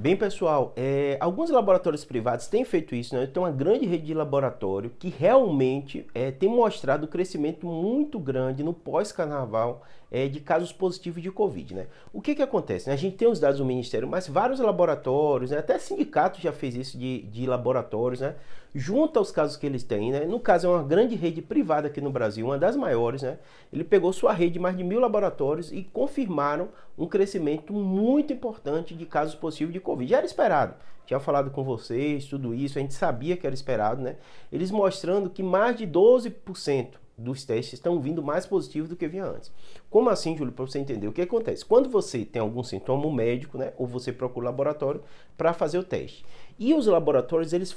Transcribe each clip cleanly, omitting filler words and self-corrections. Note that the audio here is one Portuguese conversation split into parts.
Bem, pessoal, alguns laboratórios privados têm feito isso, né? Tem uma grande rede de laboratório que realmente tem mostrado um crescimento muito grande no pós-carnaval de casos positivos de Covid, né? O que acontece, né? A gente tem os dados do Ministério, mas vários laboratórios, né? Até sindicato já fez isso de laboratórios, né? Junta os casos que eles têm, né? No caso, é uma grande rede privada aqui no Brasil, uma das maiores, né? Ele pegou sua rede de mais de 1.000 laboratórios e confirmaram um crescimento muito importante de casos positivos de Covid. Já era esperado. Tinha falado com vocês, tudo isso, a gente sabia que era esperado, né? Eles mostrando que mais de 12% dos testes estão vindo mais positivos do que vinha antes. Como assim, Júlio? Para você entender o que acontece. Quando você tem algum sintoma médico, né, ou você procura o laboratório para fazer o teste. E os laboratórios, eles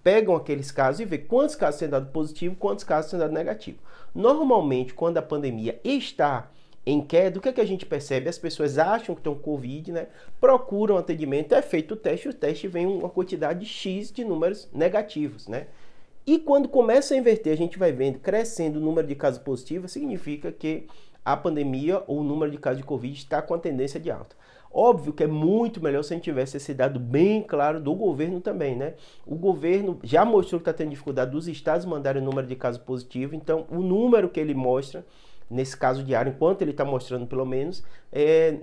pegam aqueles casos e vê quantos casos têm dado positivo, quantos casos têm dado negativo. Normalmente, quando a pandemia está em queda, o que a gente percebe? As pessoas acham que estão com Covid, né? Procuram atendimento, é feito o teste vem uma quantidade X de números negativos, né? E quando começa a inverter, a gente vai vendo crescendo o número de casos positivos, significa que a pandemia ou o número de casos de Covid está com a tendência de alta. Óbvio que é muito melhor se a gente tivesse esse dado bem claro do governo também, né? O governo já mostrou que está tendo dificuldade dos estados mandarem o número de casos positivos, então o número que ele mostra nesse caso diário, enquanto ele está mostrando pelo menos,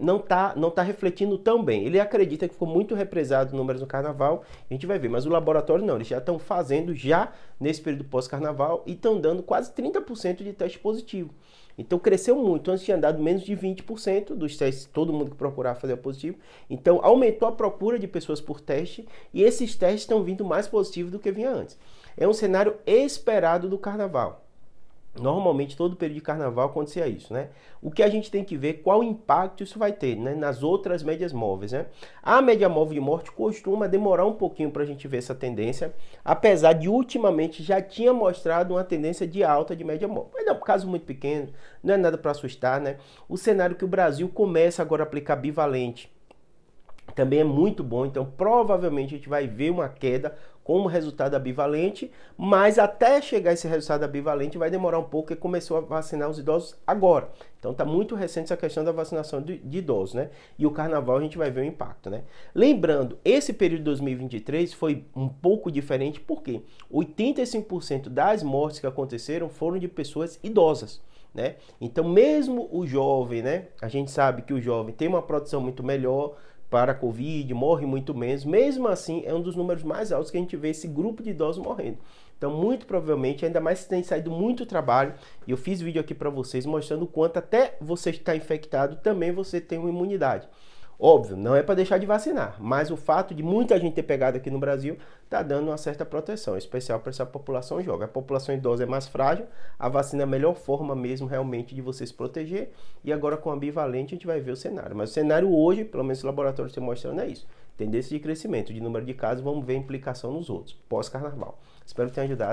não tá refletindo tão bem. Ele acredita que ficou muito represado números no carnaval, a gente vai ver, mas o laboratório não, eles já estão fazendo já nesse período pós-carnaval e estão dando quase 30% de teste positivo. Então cresceu muito, antes tinha dado menos de 20% dos testes, todo mundo que procurar fazer positivo. Então aumentou a procura de pessoas por teste e esses testes estão vindo mais positivos do que vinha antes. É um cenário esperado do carnaval. Normalmente, todo período de carnaval acontecia isso, né? O que a gente tem que ver qual impacto isso vai ter, né, nas outras médias móveis, né? A média móvel de morte costuma demorar um pouquinho para a gente ver essa tendência, apesar de ultimamente já tinha mostrado uma tendência de alta de média móvel. Mas é um caso muito pequeno, não é nada para assustar, né? O cenário que o Brasil começa agora a aplicar bivalente também é muito bom, então provavelmente a gente vai ver uma queda como resultado da bivalente, mas até chegar esse resultado da bivalente vai demorar um pouco, porque começou a vacinar os idosos agora. Então está muito recente essa questão da vacinação de idosos, né? E o carnaval a gente vai ver o impacto, né? Lembrando, esse período de 2023 foi um pouco diferente, porque 85% das mortes que aconteceram foram de pessoas idosas, né? Então mesmo o jovem, né? A gente sabe que o jovem tem uma proteção muito melhor para a Covid, morre muito menos, mesmo assim é um dos números mais altos que a gente vê esse grupo de idosos morrendo. Então muito provavelmente, ainda mais se tem saído muito trabalho, e eu fiz vídeo aqui para vocês mostrando o quanto até você estar infectado, também você tem uma imunidade. Óbvio, não é para deixar de vacinar, mas o fato de muita gente ter pegado aqui no Brasil está dando uma certa proteção, em especial para essa população jovem. A população idosa é mais frágil, a vacina é a melhor forma mesmo realmente de você se proteger, e agora com a bivalente a gente vai ver o cenário. Mas o cenário hoje, pelo menos o laboratório está mostrando, é isso. Tendência de crescimento de número de casos, vamos ver a implicação nos outros, pós-carnaval. Espero que tenha ajudado.